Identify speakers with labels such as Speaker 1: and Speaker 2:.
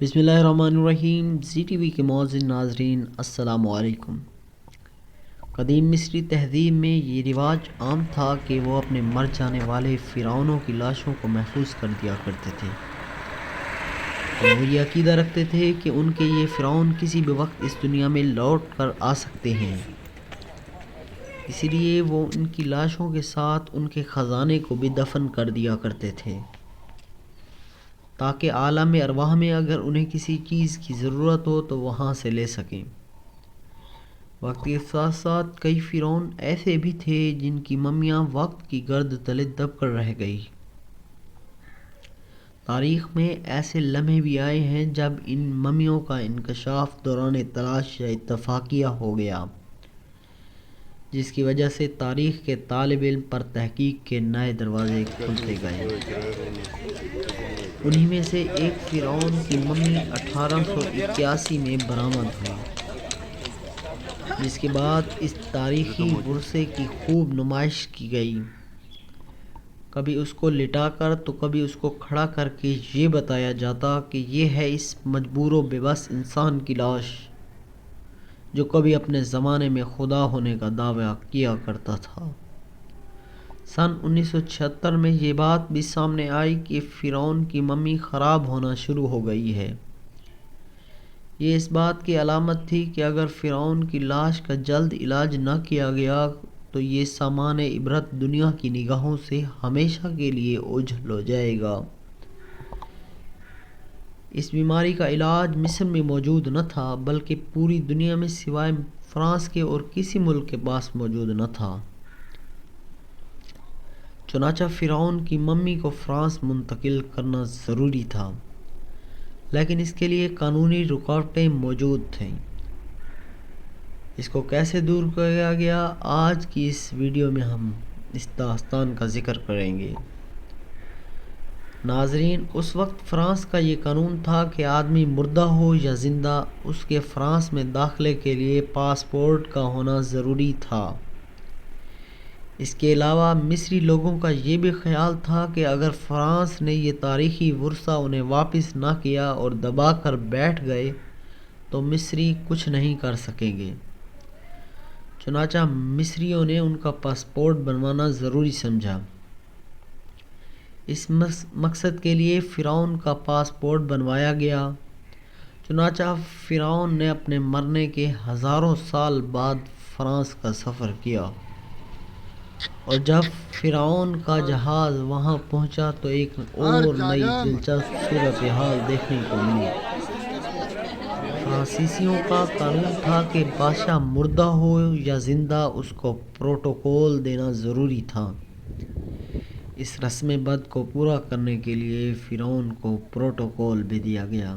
Speaker 1: بسم اللہ الرحمن الرحیم۔ زی ٹی وی کے معزز ناظرین السلام علیکم۔ قدیم مصری تہذیب میں یہ رواج عام تھا کہ وہ اپنے مر جانے والے فرعونوں کی لاشوں کو محفوظ کر دیا کرتے تھے، اور وہ یہ عقیدہ رکھتے تھے کہ ان کے یہ فرعون کسی بھی وقت اس دنیا میں لوٹ کر آ سکتے ہیں، اسی لیے وہ ان کی لاشوں کے ساتھ ان کے خزانے کو بھی دفن کر دیا کرتے تھے، تاکہ عالم ارواح میں اگر انہیں کسی چیز کی ضرورت ہو تو وہاں سے لے سکیں۔ وقت کے ساتھ ساتھ کئی فرعون ایسے بھی تھے جن کی ممیاں وقت کی گرد تلے دب کر رہ گئی۔ تاریخ میں ایسے لمحے بھی آئے ہیں جب ان ممیوں کا انکشاف دوران تلاش یا اتفاقیہ ہو گیا، جس کی وجہ سے تاریخ کے طالب علم پر تحقیق کے نئے دروازے کھلتے گئے۔ انہی میں سے ایک فرعون کی ممی 1881 میں برآمد ہوئی، جس کے بعد اس تاریخی ورثے کی خوب نمائش کی گئی۔ کبھی اس کو لٹا کر تو کبھی اس کو کھڑا کر کے یہ بتایا جاتا کہ یہ ہے اس مجبور و بے بس انسان کی لاش جو کبھی اپنے زمانے میں خدا ہونے کا دعویٰ کیا کرتا تھا۔ سن 1976 میں یہ بات بھی سامنے آئی کہ فرعون کی ممی خراب ہونا شروع ہو گئی ہے۔ یہ اس بات کی علامت تھی کہ اگر فرعون کی لاش کا جلد علاج نہ کیا گیا تو یہ سامان عبرت دنیا کی نگاہوں سے ہمیشہ کے لیے اوجھل ہو جائے گا۔ اس بیماری کا علاج مصر میں موجود نہ تھا، بلکہ پوری دنیا میں سوائے فرانس کے اور کسی ملک کے پاس موجود نہ تھا۔ چنانچہ فرعون کی ممی کو فرانس منتقل کرنا ضروری تھا، لیکن اس کے لیے قانونی رکاوٹیں موجود تھیں۔ اس کو کیسے دور کیا گیا، آج کی اس ویڈیو میں ہم اس داستان کا ذکر کریں گے۔ ناظرین، اس وقت فرانس کا یہ قانون تھا کہ آدمی مردہ ہو یا زندہ، اس کے فرانس میں داخلے کے لیے پاسپورٹ کا ہونا ضروری تھا۔ اس کے علاوہ مصری لوگوں کا یہ بھی خیال تھا کہ اگر فرانس نے یہ تاریخی ورثہ انہیں واپس نہ کیا اور دبا کر بیٹھ گئے تو مصری کچھ نہیں کر سکیں گے۔ چنانچہ مصریوں نے ان کا پاسپورٹ بنوانا ضروری سمجھا۔ اس مقصد کے لیے فرعون کا پاسپورٹ بنوایا گیا۔ چنانچہ فرعون نے اپنے مرنے کے ہزاروں سال بعد فرانس کا سفر کیا، اور جب فرعون کا جہاز وہاں پہنچا تو ایک اور نئی دلچسپ صورتحال دیکھنے کو ملی۔ فرانسیسیوں کا قانون تھا کہ بادشاہ مردہ ہو یا زندہ اس کو پروٹوکول دینا ضروری تھا۔ اس رسم بد کو پورا کرنے کے لیے فرعون کو پروٹوکول بھی دیا گیا۔